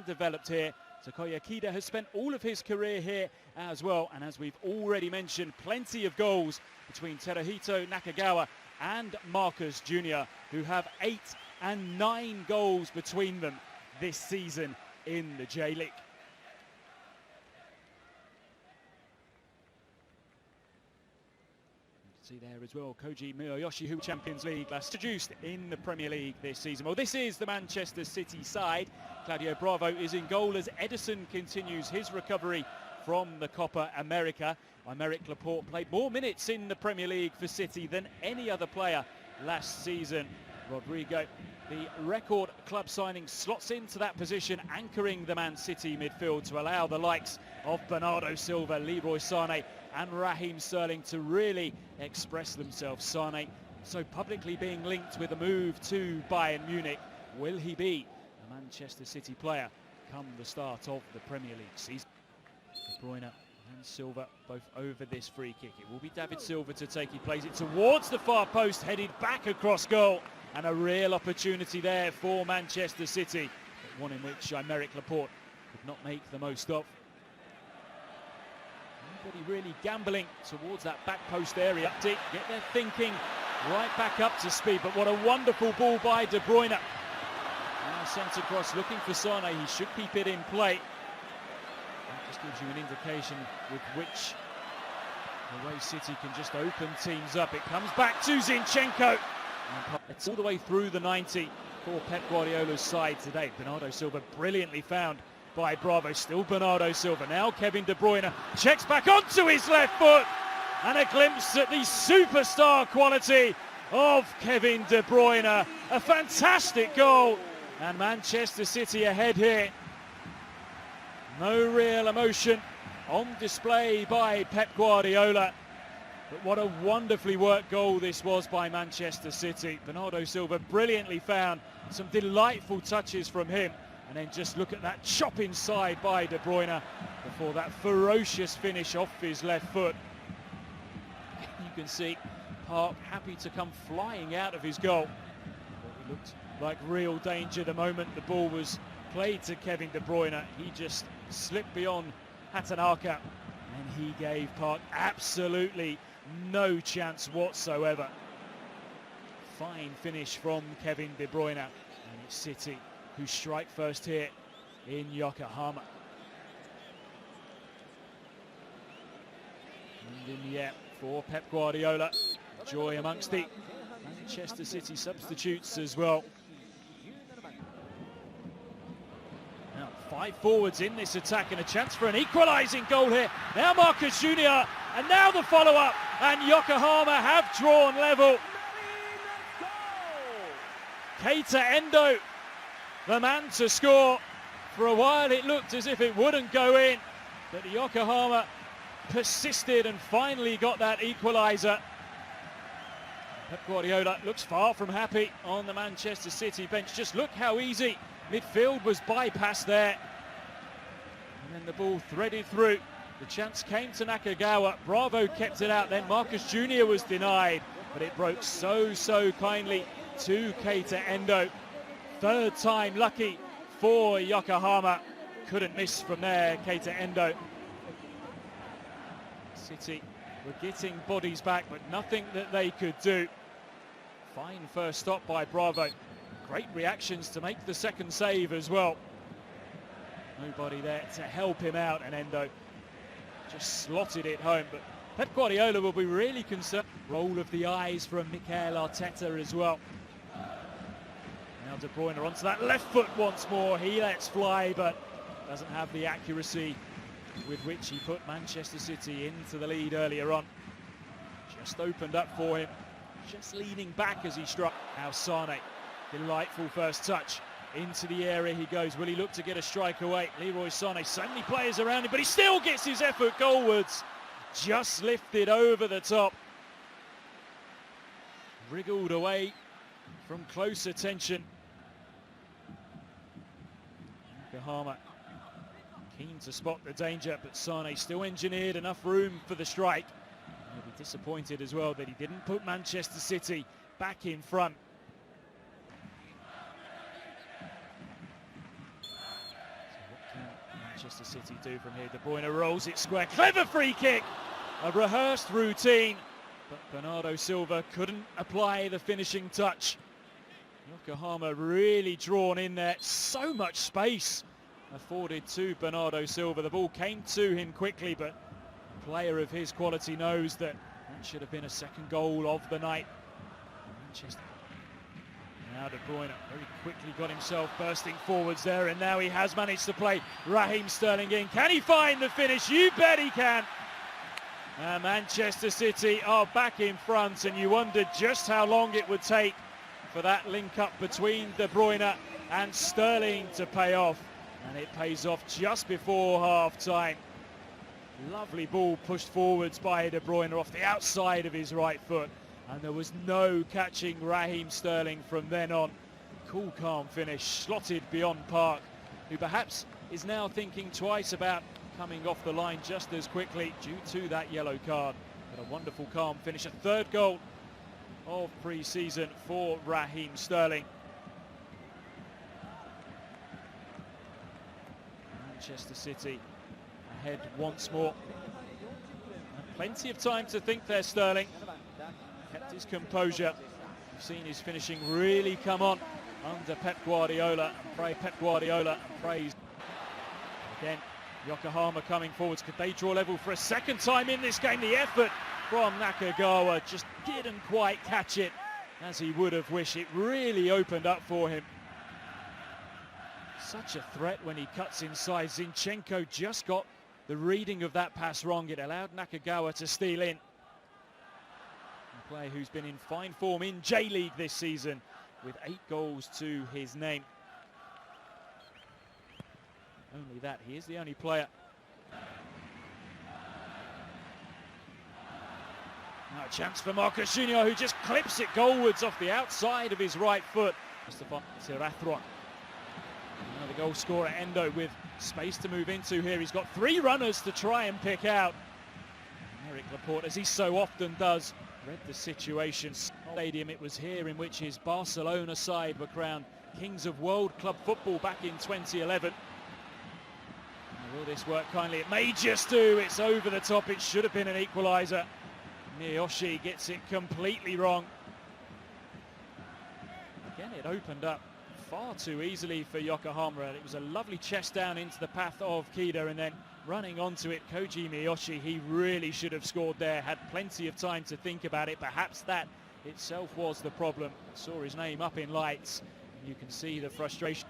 and developed here. Takuya Kida has spent all of his career here as well, and as we've already mentioned, plenty of goals between Teruhito Nakagawa and Marcus Jr., who have 8 and 9 goals between them this season in the J-League. See there as well, Koji Miyoyoshi, who Champions League last introduced in the Premier League this season. Well, this is the Manchester City side. Claudio Bravo is in goal as Edison continues his recovery from the Copa America. Aymeric Laporte played more minutes in the Premier League for City than any other player last season. Rodrigo, the record club signing, slots into that position, anchoring the Man City midfield to allow the likes of Bernardo Silva, Leroy Sané and Raheem Sterling to really express themselves. Sané so publicly being linked with a move to Bayern Munich. Will he be a Manchester City player come the start of the Premier League season? De Bruyne and Silva both over this free kick. It will be David Silva to take. He plays it towards the far post, headed back across goal, and a real opportunity there for Manchester City, but one in which Aymeric Laporte could not make the most of. Nobody really gambling towards that back post area. Get their thinking right back up to speed, but what a wonderful ball by De Bruyne. Now sent across, looking for Sané. He should keep it in play. That just gives you an indication with which the way City can just open teams up. It comes back to Zinchenko. It's all the way through the 90 for Pep Guardiola's side today. Bernardo Silva brilliantly found by Bravo. Still Bernardo Silva. Now Kevin De Bruyne checks back onto his left foot. And a glimpse at the superstar quality of Kevin De Bruyne. A fantastic goal. And Manchester City ahead here. No real emotion on display by Pep Guardiola. But what a wonderfully worked goal this was by Manchester City. Bernardo Silva brilliantly found, some delightful touches from him. And then just look at that chop inside by De Bruyne before that ferocious finish off his left foot. You can see Park happy to come flying out of his goal. It looked like real danger the moment the ball was played to Kevin De Bruyne. He just slipped beyond Hatanaka and he gave Park absolutely no chance whatsoever. Fine finish from Kevin De Bruyne, and it's City who strike first here in Yokohama. And in the air for Pep Guardiola. Joy amongst the Manchester City substitutes as well. Now 5 forwards in this attack and a chance for an equalising goal here. Now Marcus Jr. and now the follow-up, and Yokohama have drawn level. Keita Endo, the man to score. For a while it looked as if it wouldn't go in, but Yokohama persisted and finally got that equaliser. Pep Guardiola looks far from happy on the Manchester City bench. Just look how easy midfield was bypassed there. And then the ball threaded through. The chance came to Nakagawa. Bravo kept it out. Then Marcus Jr. was denied, but it broke so kindly to Keita Endo. Third time lucky for Yokohama. Couldn't miss from there, Keita Endo. City were getting bodies back, but nothing that they could do. Fine first stop by Bravo. Great reactions to make the second save as well. Nobody there to help him out, and Endo just slotted it home. But Pep Guardiola will be really concerned. Roll of the eyes from Mikel Arteta as well. Now De Bruyne onto that left foot once more. He lets fly, but doesn't have the accuracy with which he put Manchester City into the lead earlier on. Just opened up for him. Just leaning back as he struck. Now Sané, delightful first touch. Into the area he goes. Will he look to get a strike away? Leroy Sané, so many players around him, but he still gets his effort goalwards. Just lifted over the top. Wriggled away from close attention. Yokohama keen to spot the danger, but Sané still engineered enough room for the strike. He'll be disappointed as well that he didn't put Manchester City back in front. Manchester City do from here? De Bruyne rolls it square. Clever free kick. A rehearsed routine. But Bernardo Silva couldn't apply the finishing touch. Yokohama really drawn in there. So much space afforded to Bernardo Silva. The ball came to him quickly, but a player of his quality knows that should have been a second goal of the night. Manchester. Now De Bruyne very quickly got himself bursting forwards there, and now he has managed to play Raheem Sterling in. Can he find the finish? You bet he can. Manchester City are back in front, and you wondered just how long it would take for that link up between De Bruyne and Sterling to pay off, and it pays off just before half time. Lovely ball pushed forwards by De Bruyne off the outside of his right foot, and there was no catching Raheem Sterling from then on. Cool, calm finish, slotted beyond Park, who perhaps is now thinking twice about coming off the line just as quickly due to that yellow card. But a wonderful, calm finish, a third goal of pre-season for Raheem Sterling. Manchester City ahead once more. And plenty of time to think there, Sterling. Kept his composure. We've seen his finishing really come on under Pep Guardiola. Pep Guardiola praised. Again, Yokohama coming forwards. Could they draw level for a second time in this game? The effort from Nakagawa just didn't quite catch it as he would have wished. It really opened up for him. Such a threat when he cuts inside. Zinchenko just got the reading of that pass wrong. It allowed Nakagawa to steal in. A player who's been in fine form in J-League this season with 8 goals to his name. Only that, he is the only player. Now a chance for Marcus Junior, who just clips it goalwards off the outside of his right foot. Mustafa Sirathra. Now the goal scorer Endo with space to move into here. He's got 3 runners to try and pick out. Eric Laporte, as he so often does, read the situation. Stadium, it was here in which his Barcelona side were crowned Kings of World Club Football back in 2011. Will this work kindly? It may just do. It's over the top. It should have been an equaliser. Miyoshi gets it completely wrong. Again, it opened up far too easily for Yokohama. It was a lovely chest down into the path of Kida, and then running onto it, Koji Miyoshi, he really should have scored there. Had plenty of time to think about it. Perhaps that itself was the problem. Saw his name up in lights, and you can see the frustration.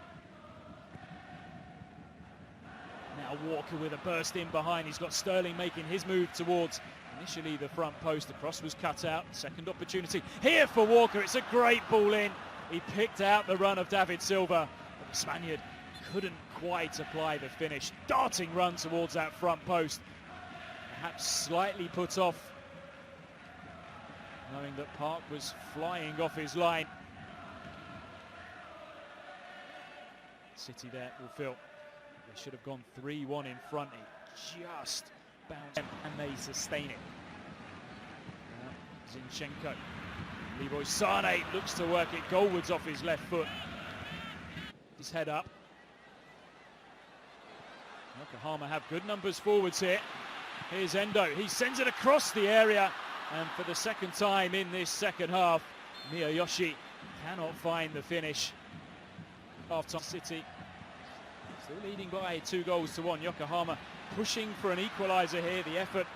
Now Walker with a burst in behind. He's got Sterling making his move towards initially the front post. The cross was cut out. Second opportunity here for Walker. It's a great ball in. He picked out the run of David Silva, but the Spaniard couldn't quite apply the finish. Darting run towards that front post. Perhaps slightly put off, knowing that Park was flying off his line. City there will feel they should have gone 3-1 in front. He just bounced and they sustain it. Zinchenko. Leroy Sané looks to work it goalwards off his left foot. His head up. Yokohama have good numbers forwards here. Here's Endo. He sends it across the area. And for the second time in this second half, Miyoshi cannot find the finish. Half-time City still leading by 2-1. Yokohama pushing for an equaliser here. The effort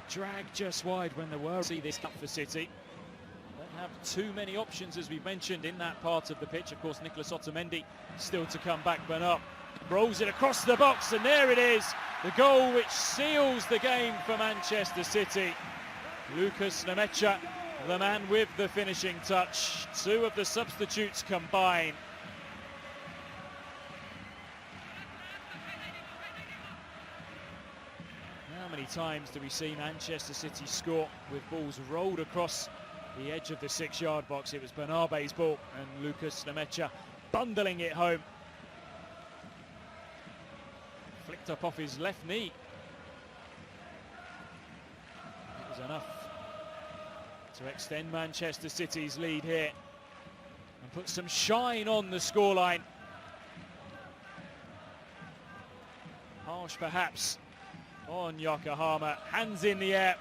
dragged just wide when there were. See this up for City. Don't have too many options, as we've mentioned, in that part of the pitch. Of course, Nicolas Otamendi still to come back. Bernard rolls it across the box, and there it is. The goal which seals the game for Manchester City. Lucas Nemecha, the man with the finishing touch. 2 of the substitutes combine. How many times do we see Manchester City score with balls rolled across the edge of the 6-yard box? It was Bernabe's ball, and Lucas Nemecha bundling it home. Flicked up off his left knee. It was enough to extend Manchester City's lead here and put some shine on the scoreline. Harsh perhaps on Yokohama. Hands in the air.